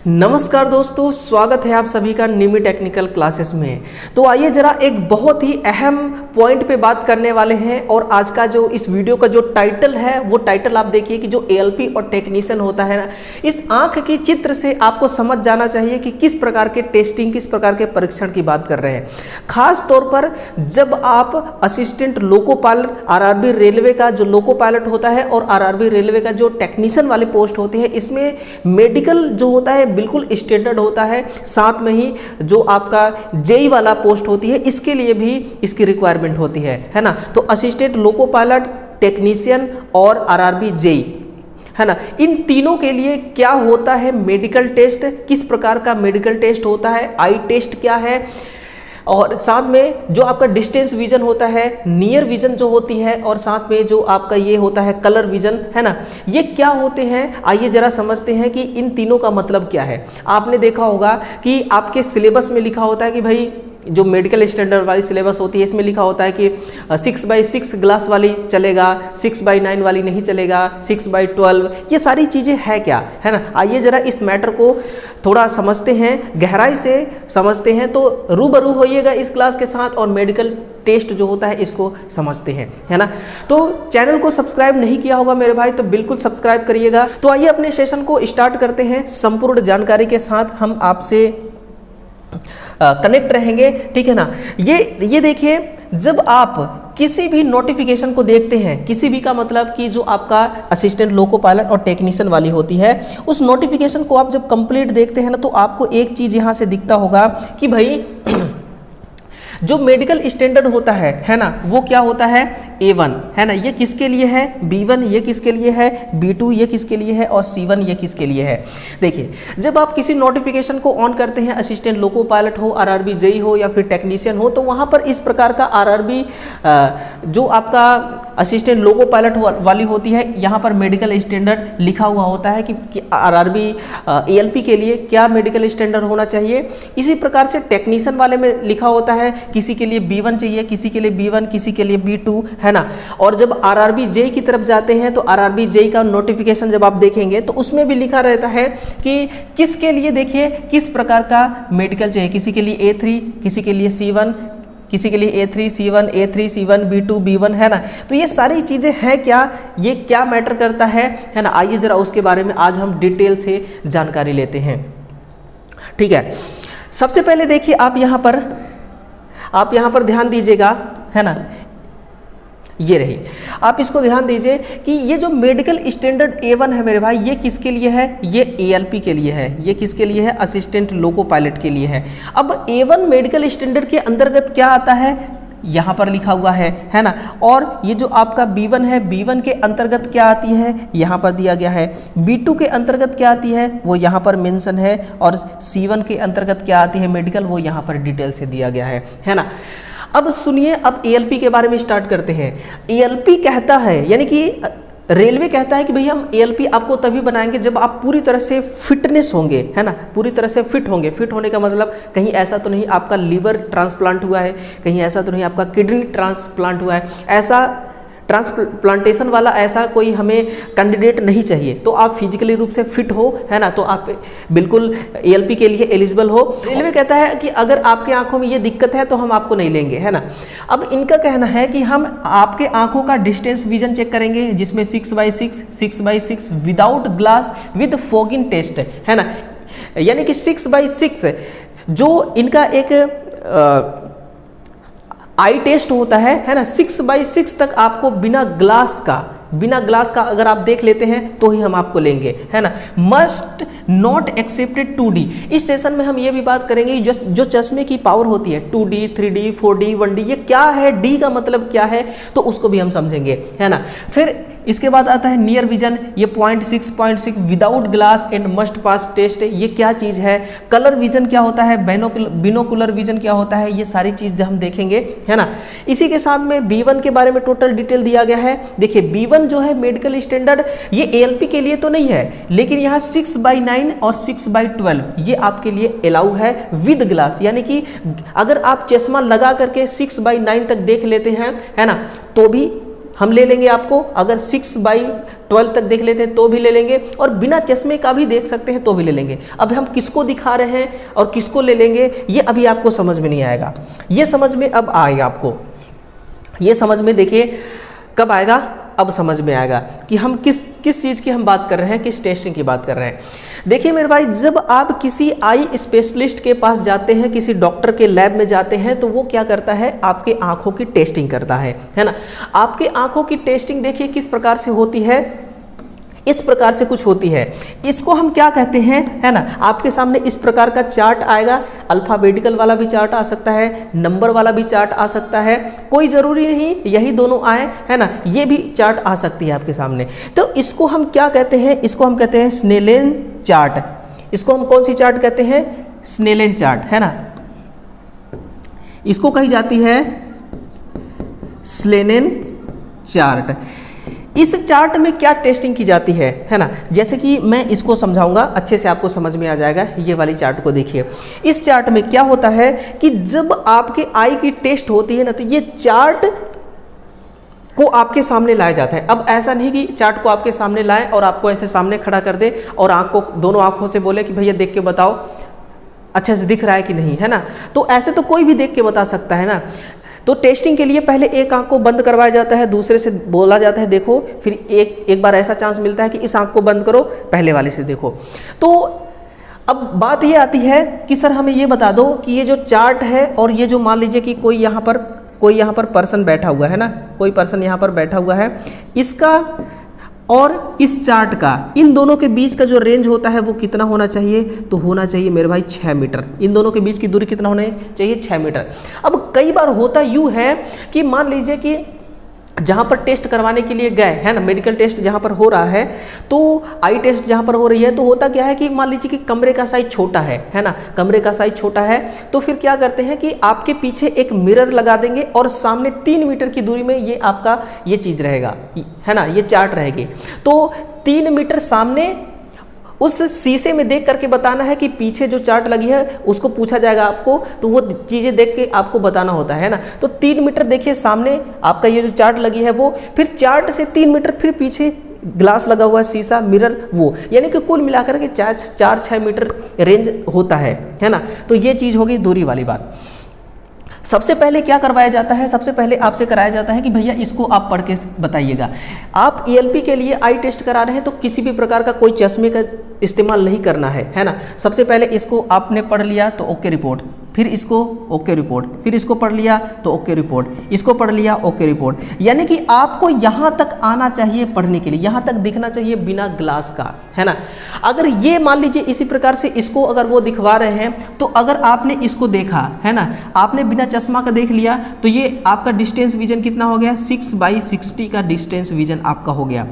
नमस्कार दोस्तों, स्वागत है आप सभी का निमी टेक्निकल क्लासेस में। तो आइए जरा एक बहुत ही अहम पॉइंट पे बात करने वाले हैं। और आज का जो इस वीडियो का जो टाइटल है वो टाइटल आप देखिए कि जो एएलपी और टेक्नीशियन होता है ना, इस आंख की चित्र से आपको समझ जाना चाहिए कि किस प्रकार के टेस्टिंग, किस प्रकार के परीक्षण की बात कर रहे हैं। खास तौर पर जब आप assistant loco pilot, RRB railway का जो लोको पायलट होता है और आरआरबी रेलवे का जो टेक्नीशियन वाले पोस्ट होते हैं, इसमें मेडिकल जो होता है बिल्कुल स्टैंडर्ड होता है। साथ में ही जो आपका जेई वाला पोस्ट होती है, इसके लिए भी इसकी रिक्वायरमेंट होती है ना। तो असिस्टेंट लोको पायलट, टेक्नीशियन और आरआरबी जेई, है ना, इन तीनों के लिए क्या होता है मेडिकल टेस्ट, किस प्रकार का मेडिकल टेस्ट होता है, आई टेस्ट क्या है, और साथ में जो आपका डिस्टेंस विजन होता है, नियर विजन जो होती है, और साथ में जो आपका ये होता है कलर विजन, है ना, ये क्या होते हैं। आइए जरा समझते हैं कि इन तीनों का मतलब क्या है। आपने देखा होगा कि आपके सिलेबस में लिखा होता है कि भाई जो मेडिकल स्टैंडर्ड वाली सिलेबस होती है, इसमें लिखा होता है कि 6x6 ग्लास वाली चलेगा, 6x9 वाली नहीं चलेगा, 6x12, ये सारी चीज़ें है क्या, है ना। आइए जरा इस मैटर को थोड़ा समझते हैं, गहराई से समझते हैं, तो रूबरू होइएगा इस क्लास के साथ और मेडिकल टेस्ट जो होता है इसको समझते हैं, है ना। तो चैनल को सब्सक्राइब नहीं किया होगा मेरे भाई, तो बिल्कुल सब्सक्राइब करिएगा। तो आइए अपने सेशन को स्टार्ट करते हैं। संपूर्ण जानकारी के साथ हम आपसे कनेक्ट रहेंगे, ठीक है ना। ये देखिए, जब आप किसी भी नोटिफिकेशन को देखते हैं, किसी भी का मतलब कि जो आपका असिस्टेंट लोको पायलट और टेक्नीशियन वाली होती है, उस नोटिफिकेशन को आप जब कंप्लीट देखते हैं ना, तो आपको एक चीज यहां से दिखता होगा कि भाई जो मेडिकल स्टैंडर्ड होता है ना, वो क्या होता है A1, है ना। ये किसके लिए है, B1 ये किसके लिए है, B2 ये किसके लिए है, और C1 ये किसके लिए है। देखिए, जब आप किसी नोटिफिकेशन को ऑन करते हैं, असिस्टेंट लोको पायलट हो, आरआरबी जेई हो या फिर टेक्नीशियन हो, तो वहाँ पर इस प्रकार का आरआरबी जो आपका असिस्टेंट लोको पायलट वाली होती है, यहाँ पर मेडिकल स्टैंडर्ड लिखा हुआ होता है कि आरआरबी एएलपी के लिए क्या मेडिकल स्टैंडर्ड होना चाहिए। इसी प्रकार से टेक्नीशियन वाले में लिखा होता है, किसी के लिए B1 चाहिए, किसी के लिए B1, किसी के लिए B2, है ना। और जब आरआरबी जेई की तरफ जाते हैं, तो आरआरबी जेई का नोटिफिकेशन जब आप देखेंगे तो उसमें भी लिखा रहता है कि किसके लिए, देखिए किस प्रकार का मेडिकल चाहिए। किसी के लिए A3, किसी के लिए C1, किसी के लिए A3 C1, A3 C1, B2 B1, है ना। तो ये सारी चीज़ें हैं क्या, ये क्या मैटर करता है ना। आइए जरा उसके बारे में आज हम डिटेल से जानकारी लेते हैं, ठीक है। सबसे पहले देखिए, आप यहाँ पर ध्यान दीजिएगा, है ना। ये रही, आप इसको ध्यान दीजिए कि ये जो मेडिकल स्टैंडर्ड A1 है मेरे भाई, ये किसके लिए है, ये एएलपी के लिए है। ये किसके लिए है, असिस्टेंट लोको पायलट के लिए है। अब A1 मेडिकल स्टैंडर्ड के अंतर्गत क्या आता है, यहाँ पर लिखा हुआ है ना। और ये जो आपका B1 है, B1 के अंतर्गत क्या आती है, यहाँ पर दिया गया है। B2 के अंतर्गत क्या आती है, वो यहाँ पर मेंशन है। और C1 के अंतर्गत क्या आती है मेडिकल, वो यहाँ पर डिटेल से दिया गया है ना। अब सुनिए, अब एएलपी के बारे में स्टार्ट करते हैं। एएलपी कहता है, यानी कि रेलवे कहता है कि भैया हम एएलपी आपको तभी बनाएंगे जब आप पूरी तरह से फिटनेस होंगे, है ना, पूरी तरह से फिट होंगे। फिट होने का मतलब कहीं ऐसा तो नहीं आपका लीवर ट्रांसप्लांट हुआ है, कहीं ऐसा तो नहीं आपका किडनी ट्रांसप्लांट हुआ है, ऐसा ट्रांसप्लांटेशन वाला ऐसा कोई हमें कैंडिडेट नहीं चाहिए। तो आप फिजिकली रूप से फिट हो, है ना, तो आप बिल्कुल एएलपी के लिए एलिजिबल हो। रेलवे कहता है कि अगर आपके आंखों में ये दिक्कत है तो हम आपको नहीं लेंगे, है ना। अब इनका कहना है कि हम आपके आंखों का डिस्टेंस विजन चेक करेंगे, जिसमें 6x6 without glass with fogging test, है ना। यानी कि 6x6 जो इनका एक आई टेस्ट होता है ना, 6x6 तक आपको बिना ग्लास का अगर आप देख लेते हैं तो ही हम आपको लेंगे, है ना। Must not accepted 2D। इस सेशन में हम ये भी बात करेंगे जो चश्मे की पावर होती है 2D 3D 4D 1D, ये क्या है, D का मतलब क्या है, तो उसको भी हम समझेंगे, है ना। फिर इसके बाद आता है नियर विजन, ये 0.6 without glass and must pass test, ये क्या चीज़ है। कलर विजन क्या होता है, बिनोकुलर विजन क्या होता है, ये सारी चीज़ हम देखेंगे, है ना। इसी के साथ में B1 के बारे में टोटल डिटेल दिया गया है। देखिए B1 जो है मेडिकल स्टैंडर्ड, ये एएलपी के लिए तो नहीं है, लेकिन यहाँ 6x9 और 6x12 ये आपके लिए अलाउ है विद ग्लास। यानी कि अगर आप चश्मा लगा करके 6x9 तक देख लेते हैं, है ना, तो भी हम ले लेंगे आपको, अगर 6/12 तक देख लेते हैं तो भी ले लेंगे, और बिना चश्मे का भी देख सकते हैं तो भी ले लेंगे। अब हम किसको दिखा रहे हैं और किसको ले लेंगे ये अभी आपको समझ में नहीं आएगा, ये समझ में अब आएगा आपको। ये समझ में देखिए कब आएगा, अब समझ में आएगा कि हम किस चीज़ की हम बात कर रहे हैं, किस टेस्टिंग की बात कर रहे हैं। देखिए मेरे भाई, जब आप किसी आई स्पेशलिस्ट के पास जाते हैं, किसी डॉक्टर के लैब में जाते हैं, तो वो क्या करता है, आपके आंखों की टेस्टिंग करता है ना। आपके आंखों की टेस्टिंग देखिए किस प्रकार से होती है, इस प्रकार से कुछ होती है। इसको हम क्या कहते हैं, है ना, आपके सामने इस प्रकार का चार्ट आएगा, अल्फाबेटिकल वाला भी चार्ट आ सकता है, नंबर वाला भी चार्ट आ सकता है, कोई ज़रूरी नहीं यही दोनों आए, है ना, ये भी चार्ट आ सकती है आपके सामने। तो इसको हम क्या कहते हैं, इसको हम कहते हैं स्नेलन चार्ट। इसको हम कौन सी चार्ट कहते हैं, स्नेलन चार्ट, है ना, इसको कही जाती है स्नेलन चार्ट। इस चार्ट में क्या टेस्टिंग की जाती है ना, जैसे कि मैं इसको समझाऊंगा, अच्छे से आपको समझ में आ जाएगा। ये वाली चार्ट को देखिए, इस चार्ट में क्या होता है कि जब आपके आई की टेस्ट होती है ना, तो ये चार्ट को आपके सामने लाया जाता है। अब ऐसा नहीं कि चार्ट को आपके सामने लाएं और आपको ऐसे सामने खड़ा कर दे और आँख को दोनों आँखों से बोले कि भैया देख के बताओ अच्छे से दिख रहा है कि नहीं, है ना। तो ऐसे तो कोई भी देख के बता सकता है ना। तो टेस्टिंग के लिए पहले एक आंख को बंद करवाया जाता है, दूसरे से बोला जाता है देखो, फिर एक बार ऐसा चांस मिलता है कि इस आंख को बंद करो, पहले वाले से देखो। तो अब बात ये आती है कि सर हमें ये बता दो कि ये जो चार्ट है और ये जो मान लीजिए कि कोई यहाँ पर पर्सन बैठा हुआ है ना, कोई पर्सन यहाँ पर बैठा हुआ है, इसका और इस चार्ट का, इन दोनों के बीच का जो रेंज होता है वो कितना होना चाहिए, तो होना चाहिए मेरे भाई 6 मीटर। इन दोनों के बीच की दूरी कितना होना चाहिए, 6 मीटर। अब कई बार होता यूँ है कि मान लीजिए कि जहाँ पर टेस्ट करवाने के लिए गए, है ना, मेडिकल टेस्ट जहाँ पर हो रहा है, तो आई टेस्ट जहाँ पर हो रही है, तो होता क्या है कि मान लीजिए कि कमरे का साइज छोटा है ना, कमरे का साइज छोटा है, तो फिर क्या करते हैं कि आपके पीछे एक मिरर लगा देंगे और सामने 3 मीटर की दूरी में ये आपका ये चीज़ रहेगा, है ना, ये चार्ट रहेगी। तो 3 मीटर सामने उस शीशे में देख करके बताना है कि पीछे जो चार्ट लगी है उसको पूछा जाएगा आपको, तो वो चीज़ें देख के आपको बताना होता है ना। तो 3 मीटर देखिए सामने आपका ये जो चार्ट लगी है वो, फिर चार्ट से 3 मीटर फिर पीछे ग्लास लगा हुआ है, शीशा, मिरर, वो, यानी कि कुल मिलाकर के 4-6 मीटर रेंज होता है ना। तो ये चीज़ होगी दूरी वाली बात। सबसे पहले क्या करवाया जाता है, सबसे पहले आपसे कराया जाता है कि भैया इसको आप पढ़ के बताइएगा। आप ईएलपी के लिए आई टेस्ट करा रहे हैं तो किसी भी प्रकार का कोई चश्मे का इस्तेमाल नहीं करना है ना। सबसे पहले इसको आपने पढ़ लिया तो ओके रिपोर्ट, फिर इसको ओके रिपोर्ट, फिर इसको पढ़ लिया तो ओके रिपोर्ट, इसको पढ़ लिया ओके रिपोर्ट। यानी कि आपको यहाँ तक आना चाहिए पढ़ने के लिए, यहाँ तक दिखना चाहिए बिना ग्लास का, है ना। अगर ये मान लीजिए इसी प्रकार से इसको अगर वो दिखवा रहे हैं, तो अगर आपने इसको देखा, है ना, आपने बिना चश्मा का देख लिया, तो ये आपका डिस्टेंस विजन कितना हो गया, 6/60 का डिस्टेंस विजन आपका हो गया।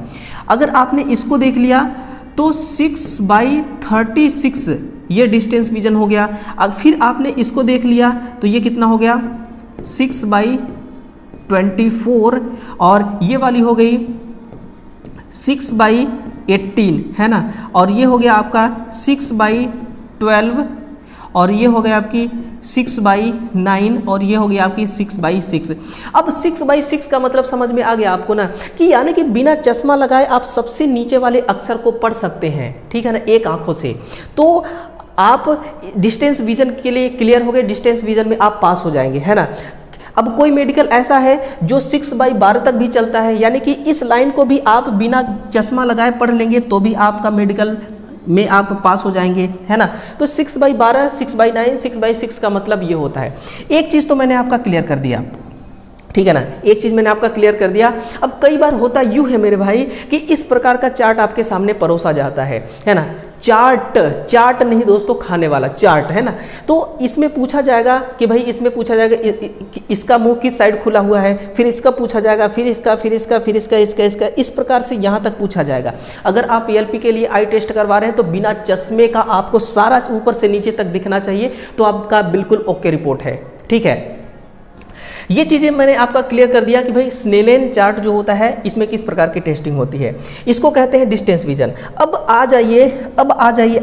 अगर आपने इसको देख लिया तो 6/36 ये डिस्टेंस विजन हो गया। अब फिर आपने इसको देख लिया तो ये कितना हो गया, 6/24, और ये वाली हो गई 6/18, है ना, और ये हो गया आपका 6/12, और ये हो गया आपकी 6/9, और ये हो गया आपकी 6/6। अब 6/6 का मतलब समझ में आ गया आपको ना, कि यानी कि बिना चश्मा लगाए आप सबसे नीचे वाले अक्षर को पढ़ सकते हैं, ठीक है ना, एक आंखों से। तो आप डिस्टेंस विजन के लिए क्लियर हो गए, डिस्टेंस विजन में आप पास हो जाएंगे, है ना। अब कोई मेडिकल ऐसा है जो 6/12 तक भी चलता है, यानी कि इस लाइन को भी आप बिना चश्मा लगाए पढ़ लेंगे तो भी आपका मेडिकल में आप पास हो जाएंगे, है ना। तो 6/12, 6/9, 6/6 का मतलब ये होता है। एक चीज़ तो मैंने आपका क्लियर कर दिया, ठीक है ना, एक चीज़ मैंने आपका क्लियर कर दिया। अब कई बार होता यूँ है मेरे भाई कि इस प्रकार का चार्ट आपके सामने परोसा जाता है ना। चार्ट नहीं दोस्तों, खाने वाला चार्ट, है ना। तो इसमें पूछा जाएगा कि भाई, इसमें पूछा जाएगा इसका मुंह किस साइड खुला हुआ है, फिर इसका पूछा जाएगा, फिर इसका, फिर इसका, फिर इसका, इसका, इस प्रकार से यहाँ तक पूछा जाएगा। अगर आप ईएलपी के लिए आई टेस्ट करवा रहे हैं तो बिना चश्मे का आपको सारा ऊपर से नीचे तक दिखना चाहिए, तो आपका बिल्कुल ओके रिपोर्ट है, ठीक है। ये चीज़ें मैंने आपका क्लियर कर दिया कि भाई स्नेलन चार्ट जो होता है इसमें किस प्रकार की टेस्टिंग होती है, इसको कहते हैं डिस्टेंस विजन। अब आ जाइए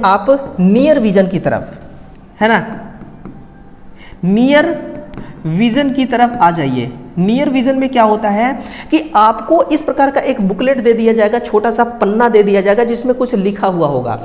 आप नियर विजन की तरफ, है ना, नियर विजन की तरफ आ जाइए, नियर विजन में क्या होता है कि आपको इस प्रकार का एक बुकलेट दे दिया जाएगा, छोटा सा पन्ना दे दिया जाएगा जिसमें कुछ लिखा हुआ होगा।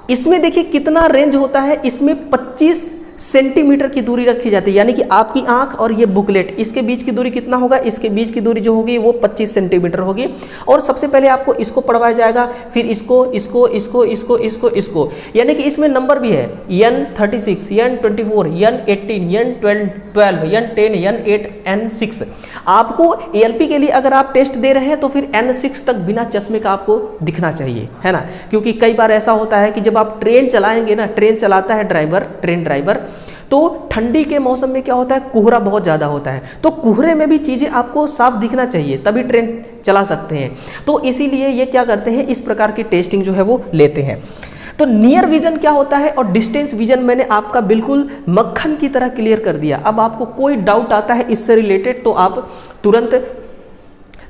इसमें देखिए कितना रेंज होता है, इसमें 25 सेंटीमीटर की दूरी रखी जाती है, यानी कि आपकी आंख और ये बुकलेट इसके बीच की दूरी कितना होगा, इसके बीच की दूरी जो होगी वो 25 सेंटीमीटर होगी। और सबसे पहले आपको इसको पढ़वाया जाएगा, फिर इसको इसको इसको इसको इसको इसको, यानी कि इसमें नंबर भी है N36, N24, N18, N12, N10, N8, N6। आपको ALP के लिए अगर आप टेस्ट दे रहे हैं तो फिर N6 तक बिना चश्मे का आपको दिखना चाहिए, है ना। क्योंकि कई बार ऐसा होता है कि जब आप ट्रेन चलाएंगे ना, ट्रेन चलाता है ड्राइवर, ट्रेन ड्राइवर, तो ठंडी के मौसम में क्या होता है, कोहरा बहुत ज़्यादा होता है, तो कोहरे में भी चीज़ें आपको साफ दिखना चाहिए तभी ट्रेन चला सकते हैं। तो इसीलिए ये क्या करते हैं, इस प्रकार की टेस्टिंग जो है वो लेते हैं। तो नियर विजन क्या होता है और डिस्टेंस विजन मैंने आपका बिल्कुल मक्खन की तरह क्लियर कर दिया। अब आपको कोई डाउट आता है इससे रिलेटेड तो आप तुरंत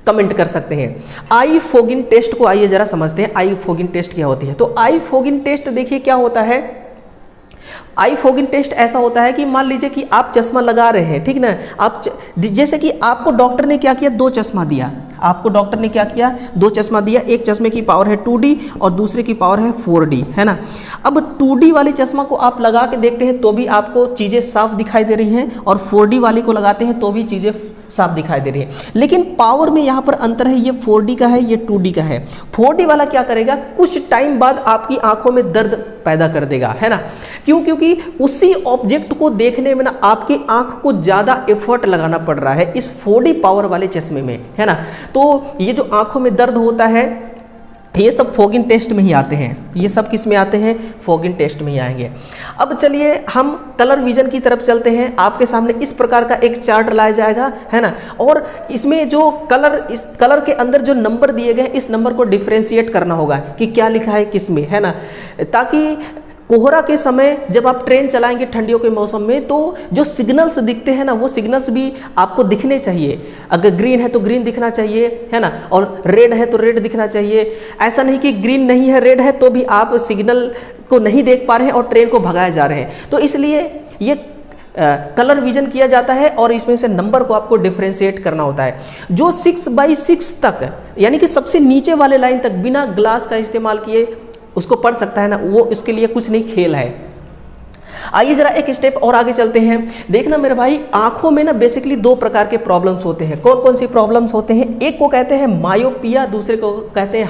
कमेंट कर सकते हैं। आई फोगिंग टेस्ट को आइए जरा समझते हैं, आई फोगिंग टेस्ट क्या होती है। तो आई फोगिंग टेस्ट देखिए क्या होता है। आई फोगिंग टेस्ट ऐसा होता है कि मान लीजिए कि आप चश्मा लगा रहे हैं, ठीक ना, आप जैसे कि आपको डॉक्टर ने क्या किया, 2 चश्मा दिया, आपको डॉक्टर ने क्या किया, 2 चश्मा दिया, एक चश्मे की पावर है 2D और दूसरे की पावर है 4D, है ना। अब 2D वाले चश्मा को आप लगा के देखते हैं तो भी आपको चीज़ें साफ दिखाई दे रही हैं, और 4D वाले को लगाते हैं तो भी चीज़ें साफ दिखाई दे रही है, लेकिन पावर में यहाँ पर अंतर है, ये 4D का है, ये 2D का है। 4D वाला क्या करेगा, कुछ टाइम बाद आपकी आंखों में दर्द पैदा कर देगा, है ना। क्यों, क्योंकि उसी ऑब्जेक्ट को देखने में ना आपकी आंख को ज़्यादा एफर्ट लगाना पड़ रहा है इस 4D पावर वाले चश्मे में, है ना। तो ये जो आंखों में दर्द होता है ये सब फोगिंग टेस्ट में ही आते हैं, ये सब किस में आते हैं, फोगिंग टेस्ट में ही आएंगे। अब चलिए हम कलर विजन की तरफ चलते हैं। आपके सामने इस प्रकार का एक चार्ट लाया जाएगा, है ना, और इसमें जो इस कलर के अंदर जो नंबर दिए गए इस नंबर को डिफ्रेंशिएट करना होगा कि क्या लिखा है किस में, है ना, ताकि कोहरा के समय जब आप ट्रेन चलाएंगे ठंडियों के मौसम में तो जो सिग्नल्स दिखते हैं ना वो सिग्नल्स भी आपको दिखने चाहिए। अगर ग्रीन है तो ग्रीन दिखना चाहिए, है ना, और रेड है तो रेड दिखना चाहिए। ऐसा नहीं कि ग्रीन नहीं है रेड है तो भी आप सिग्नल को नहीं देख पा रहे हैं और ट्रेन को भगाए जा रहे हैं। तो इसलिए ये कलर विजन किया जाता है और इसमें से नंबर को आपको डिफ्रेंशिएट करना होता है। जो 6x6 तक यानी कि सबसे नीचे वाले लाइन तक बिना ग्लास का इस्तेमाल किए उसको पढ़ सकता है ना, वो इसके लिए कुछ नहीं खेल है। आइए जरा एक स्टेप और आगे चलते हैं। देखना मेरे भाई, आंखों में ना बेसिकली 2 प्रकार के प्रॉब्लम्स होते हैं। कौन कौन सी प्रॉब्लम्स होते हैं, एक को कहते हैं मायोपिया, दूसरे को कहते हैं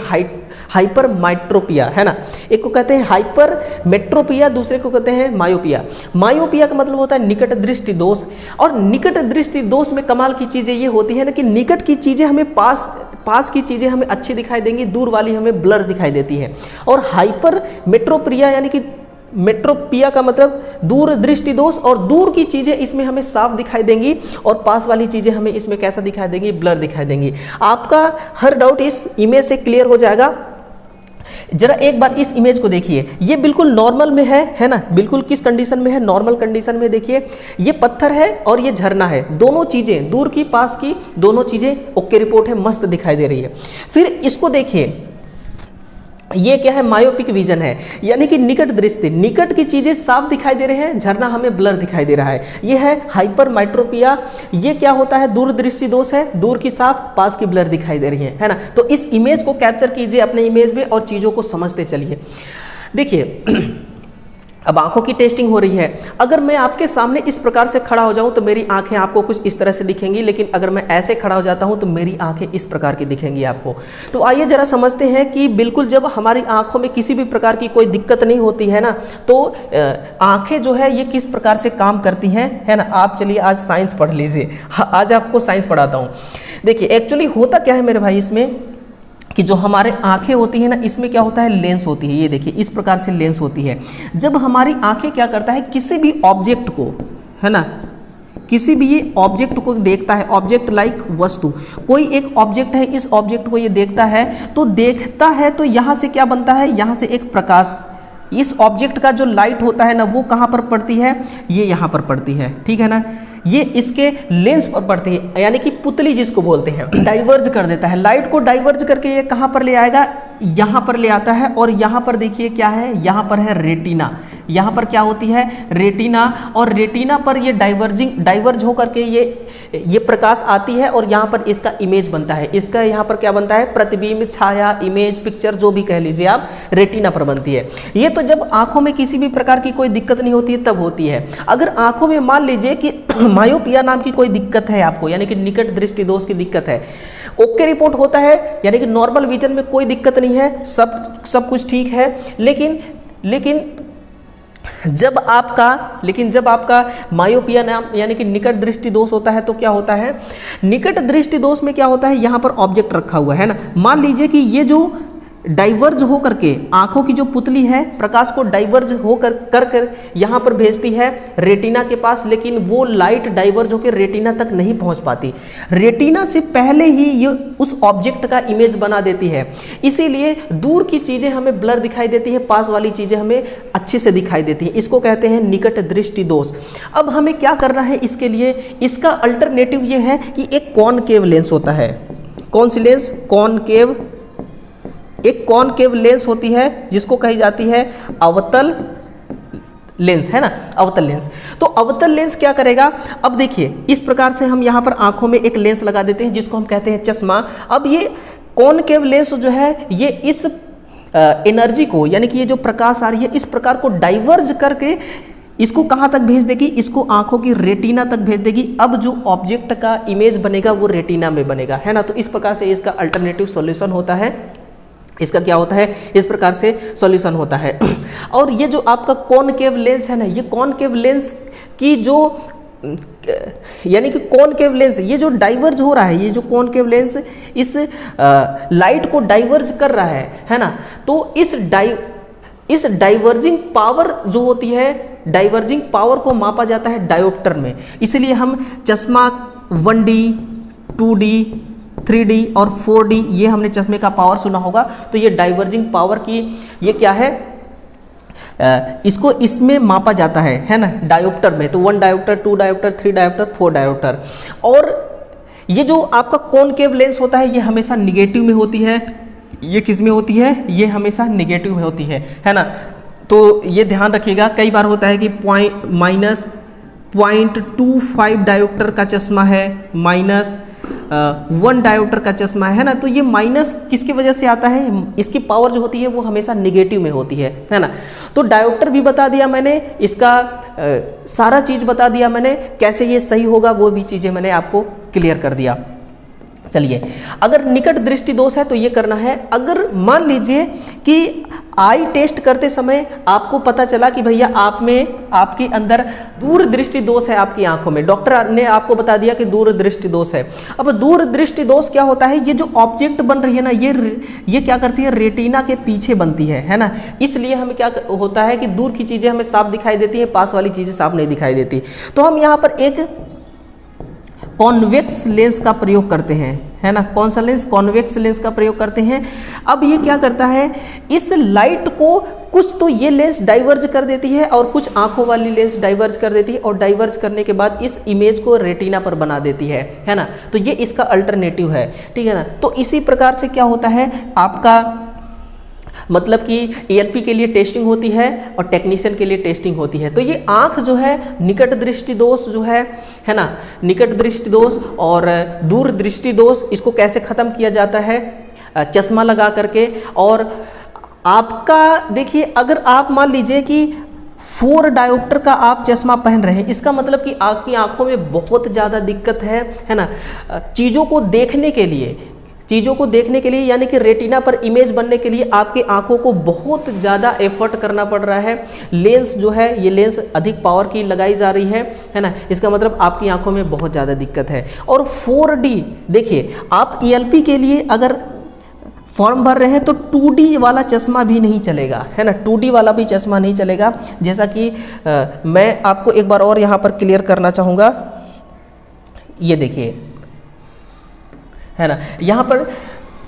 हाइपर माइट्रोपिया, है ना। एक को कहते हैं हाइपर मेट्रोपिया, दूसरे को कहते हैं मायोपिया। मायोपिया का मतलब होता है निकट दृष्टि दोष, और निकट दृष्टि दोष में कमाल की चीज़ें ये होती है ना कि निकट की चीज़ें हमें पास की चीज़ें हमें अच्छी दिखाई देंगी, दूर वाली हमें ब्लर दिखाई देती है। और हाइपर मेट्रोपिया यानी कि मेट्रोपिया का मतलब दूर दृष्टि दोष, और दूर की चीज़ें इसमें हमें साफ दिखाई देंगी और पास वाली चीज़ें हमें इसमें कैसा दिखाई देंगी, ब्लर दिखाई देंगी। आपका हर डाउट इस इमेज से क्लियर हो जाएगा। जरा एक बार इस इमेज को देखिए, ये बिल्कुल नॉर्मल में है ना, बिल्कुल किस कंडीशन में है, नॉर्मल कंडीशन में। देखिए ये पत्थर है और ये झरना है, दोनों चीज़ें दूर की पास की दोनों चीज़ें ओके रिपोर्ट है, मस्त दिखाई दे रही है। फिर इसको देखिए, ये क्या है, मायोपिक विजन है, यानी कि निकट दृष्टि, निकट की चीजें साफ दिखाई दे रहे हैं, झरना हमें ब्लर दिखाई दे रहा है। ये है हाइपर माइट्रोपिया, ये क्या होता है, दूर दृष्टि दोष है, दूर की साफ पास की ब्लर दिखाई दे रही है ना। तो इस इमेज को कैप्चर कीजिए अपने इमेज में और चीजों को समझते चलिए। देखिए अब आंखों की टेस्टिंग हो रही है। अगर मैं आपके सामने इस प्रकार से खड़ा हो जाऊं तो मेरी आंखें आपको कुछ इस तरह से दिखेंगी, लेकिन अगर मैं ऐसे खड़ा हो जाता हूं तो मेरी आंखें इस प्रकार की दिखेंगी आपको। तो आइए जरा समझते हैं कि बिल्कुल जब हमारी आंखों में किसी भी प्रकार की कोई दिक्कत नहीं होती है ना, तो आंखें जो है ये किस प्रकार से काम करती हैं, है ना। आप चलिए आज साइंस पढ़ लीजिए, आज आपको साइंस पढ़ाता हूँ। देखिए एक्चुअली होता क्या है मेरे भाई इसमें कि जो हमारे आंखें होती है ना, इसमें क्या होता है, लेंस होती है। ये देखिए इस प्रकार से लेंस होती है। जब हमारी आंखें क्या करता है, किसी भी ऑब्जेक्ट को, है ना, किसी भी ये ऑब्जेक्ट को देखता है, ऑब्जेक्ट लाइक वस्तु, कोई एक ऑब्जेक्ट है, इस ऑब्जेक्ट को ये देखता है तो यहाँ से क्या बनता है, यहाँ से एक प्रकाश, इस ऑब्जेक्ट का जो लाइट होता है ना वो कहाँ पर पड़ती है, ये यहाँ पर पड़ती है, ठीक है ना। ये इसके लेंस पर पड़ती है, यानी कि पुतली जिसको बोलते हैं, डाइवर्ज कर देता है लाइट को, डाइवर्ज करके ये कहाँ पर ले आएगा, यहाँ पर ले आता है। और यहाँ पर देखिए क्या है, यहाँ पर है रेटिना, यहाँ पर क्या होती है रेटिना, और रेटिना पर ये डाइवर्ज होकर के ये प्रकाश आती है और यहाँ पर इसका इमेज बनता है। इसका यहाँ पर क्या बनता है प्रतिबिंब, छाया, इमेज, पिक्चर जो भी कह लीजिए आप, रेटिना पर बनती है। ये तो जब आंखों में किसी भी प्रकार की कोई दिक्कत नहीं होती है तब होती है। अगर आंखों में मान लीजिए कि मायोपिया नाम की कोई दिक्कत है आपको, यानी कि निकट दृष्टि दोष की दिक्कत है, ओके रिपोर्ट होता है, यानी कि नॉर्मल विजन में कोई दिक्कत नहीं है, सब कुछ ठीक है, लेकिन जब आपका मायोपिया नाम यानी कि निकट दृष्टि दोष होता है तो क्या होता है, निकट दृष्टि दोष में क्या होता है, यहाँ पर ऑब्जेक्ट रखा हुआ है ना, मान लीजिए कि ये जो डाइवर्ज हो करके आंखों की जो पुतली है प्रकाश को डाइवर्ज हो कर यहाँ पर भेजती है रेटिना के पास, लेकिन वो लाइट डाइवर्ज होकर रेटिना तक नहीं पहुँच पाती, रेटिना से पहले ही ये उस ऑब्जेक्ट का इमेज बना देती है। इसीलिए दूर की चीज़ें हमें ब्लर दिखाई देती है, पास वाली चीज़ें हमें अच्छे से दिखाई देती हैं। इसको कहते हैं निकट दृष्टि दोष। अब हमें क्या करना है इसके लिए, इसका अल्टरनेटिव ये है कि एक कॉनकेव लेंस होता है। कौन सी लेंस? कॉनकेव। एक कॉनकेव लेंस होती है जिसको कही जाती है अवतल लेंस, है ना, अवतल लेंस। तो अवतल लेंस क्या करेगा, अब देखिए इस प्रकार से हम यहाँ पर आंखों में एक लेंस लगा देते हैं जिसको हम कहते हैं चश्मा। अब ये कॉनकेव लेंस जो है ये इस एनर्जी को, यानी कि ये जो प्रकाश आ रही है इस प्रकार को डाइवर्ज करके इसको कहाँ तक भेज देगी, इसको आंखों की रेटिना तक भेज देगी। अब जो ऑब्जेक्ट का इमेज बनेगा वो रेटिना में बनेगा, है ना। तो इस प्रकार से इसका अल्टरनेटिव सॉल्यूशन होता है, इसका क्या होता है, इस प्रकार से सॉल्यूशन होता है। और ये जो आपका कॉनकेव लेंस है ना, ये कॉनकेव लेंस की जो यानी कि कॉनकेव लेंस ये जो डाइवर्ज हो रहा है, ये जो कॉनकेव लेंस इस लाइट को डाइवर्ज कर रहा है ना, तो इस डाइवर्जिंग पावर जो होती है, डाइवर्जिंग पावर को मापा जाता है डायोप्टर में। इसलिए हम चश्मा 1D, 2D, 3D और 4D ये हमने चश्मे का पावर सुना होगा। तो ये डाइवर्जिंग पावर की ये क्या है, इसको इसमें मापा जाता है ना, डायोप्टर में। तो 1 डायोप्टर, 2 डायोप्टर, 3 डायोप्टर, 4 डायोप्टर। और ये जो आपका कॉनकेव लेंस होता है ये हमेशा निगेटिव में होती है। ये किस में होती है, ये हमेशा निगेटिव में होती है ना। तो ये ध्यान रखिएगा, कई बार होता है कि -0.25 डायोप्टर का चश्मा है, -1 डायोप्टर का चश्मा है ना। तो ये माइनस किसकी वजह से आता है, इसकी पावर जो होती है वो हमेशा निगेटिव में होती है ना। तो डायोप्टर भी बता दिया मैंने, इसका सारा चीज़ बता दिया मैंने, कैसे ये सही होगा वो भी चीज़ें मैंने आपको क्लियर कर दिया। चलिए, अगर निकट दृष्टि दोष है तो ये करना है। अगर मान लीजिए कि आई टेस्ट करते समय आपको पता चला कि भैया आपके अंदर दूर दृष्टि दोष है आपकी आंखों में, डॉक्टर ने आपको बता दिया कि दूर दृष्टि दोष है। अब दूर दृष्टि दोष क्या होता है, ये जो ऑब्जेक्ट बन रही है ना, ये क्या करती है, रेटिना के पीछे बनती है ना। इसलिए हमें क्या होता है कि दूर की चीज़ें हमें साफ दिखाई देती हैं, पास वाली चीज़ें साफ नहीं दिखाई देती। तो हम यहाँ पर एक कॉन्वेक्स लेंस का प्रयोग करते हैं, है ना। कौन सा लेंस, कॉन्वेक्स लेंस का प्रयोग करते हैं। अब ये क्या करता है, इस लाइट को कुछ तो ये लेंस डाइवर्ज कर देती है और कुछ आंखों वाली लेंस डाइवर्ज कर देती है, और डाइवर्ज करने के बाद इस इमेज को रेटिना पर बना देती है ना। तो ये इसका अल्टरनेटिव है, ठीक है ना। तो इसी प्रकार से क्या होता है आपका, मतलब कि ELP के लिए टेस्टिंग होती है और टेक्नीशियन के लिए टेस्टिंग होती है। तो ये आंख जो है, निकट दृष्टि दोष जो है ना, निकट दृष्टि दोष और दूर दृष्टि दोष, इसको कैसे ख़त्म किया जाता है, चश्मा लगा करके। और आपका देखिए, अगर आप मान लीजिए कि 4 डायोप्टर का आप चश्मा पहन रहे हैं, इसका मतलब कि आपकी आंखों में बहुत ज़्यादा दिक्कत है ना, चीज़ों को देखने के लिए, यानी कि रेटिना पर इमेज बनने के लिए आपके आंखों को बहुत ज़्यादा एफर्ट करना पड़ रहा है। लेंस जो है, ये लेंस अधिक पावर की लगाई जा रही है ना। इसका मतलब आपकी आंखों में बहुत ज़्यादा दिक्कत है। और 4D देखिए, आप ELP के लिए अगर फॉर्म भर रहे हैं तो 2D वाला चश्मा भी नहीं चलेगा, है ना। 2D वाला भी चश्मा नहीं चलेगा। जैसा कि मैं आपको एक बार और यहाँ पर क्लियर करना चाहूँगा, ये देखिए, है ना। यहाँ पर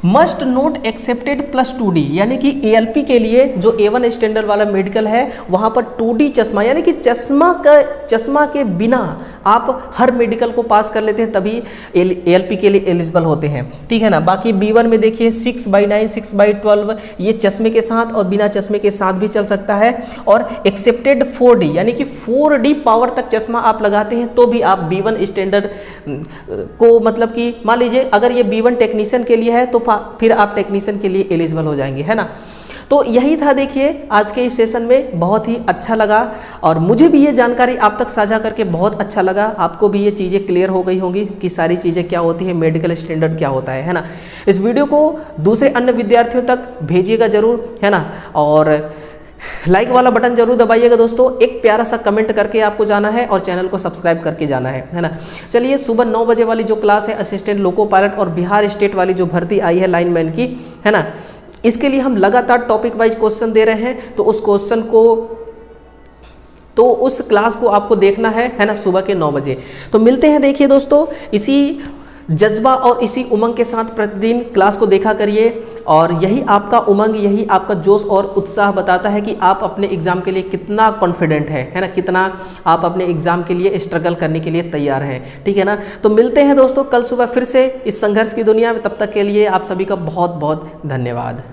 मस्ट नोट एक्सेप्टेड +2D, यानी कि ALP के लिए जो A1 स्टैंडर्ड वाला मेडिकल है वहाँ पर 2D चश्मा, यानी कि चश्मा के बिना आप हर मेडिकल को पास कर लेते हैं, तभी ALP के लिए एलिजिबल होते हैं, ठीक है ना। बाकी B1 में देखिए 6/9, 6/12 ये चश्मे के साथ और बिना चश्मे के साथ भी चल सकता है। और एक्सेप्टेड 4D, यानी कि 4D पावर तक चश्मा आप लगाते हैं तो भी आप B1 स्टैंडर्ड को, मतलब कि मान लीजिए अगर ये B1 टेक्नीशियन के लिए है तो फिर आप टेक्नीशियन के लिए एलिजिबल हो जाएंगे, है ना। तो यही था, देखिए आज के इस सेशन में बहुत ही अच्छा लगा और मुझे भी ये जानकारी आप तक साझा करके बहुत अच्छा लगा। आपको भी ये चीज़ें क्लियर हो गई होंगी कि सारी चीज़ें क्या होती हैं, मेडिकल स्टैंडर्ड क्या होता है ना। इस वीडियो को दूसरे अन्य विद्यार्थियों तक भेजिएगा जरूर, है ना, और लाइक वाला बटन जरूर दबाइएगा दोस्तों। एक प्यारा सा कमेंट करके आपको जाना है और चैनल को सब्सक्राइब करके जाना है ना। चलिए, सुबह 9 बजे वाली जो क्लास है असिस्टेंट लोको पायलट और बिहार स्टेट वाली जो भर्ती आई है लाइनमैन की, है ना, इसके लिए हम लगातार टॉपिक वाइज क्वेश्चन दे रहे हैं। तो उस क्वेश्चन को, तो उस क्लास को आपको देखना है ना, सुबह के 9 बजे। तो मिलते हैं, देखिए दोस्तों, इसी जज्बा और इसी उमंग के साथ प्रतिदिन क्लास को देखा करिए और यही आपका उमंग, यही आपका जोश और उत्साह बताता है कि आप अपने एग्ज़ाम के लिए कितना कॉन्फिडेंट है ना, कितना आप अपने एग्ज़ाम के लिए स्ट्रगल करने के लिए तैयार हैं, ठीक है ना। तो मिलते हैं दोस्तों कल सुबह फिर से इस संघर्ष की दुनिया में। तब तक के लिए आप सभी का बहुत बहुत धन्यवाद।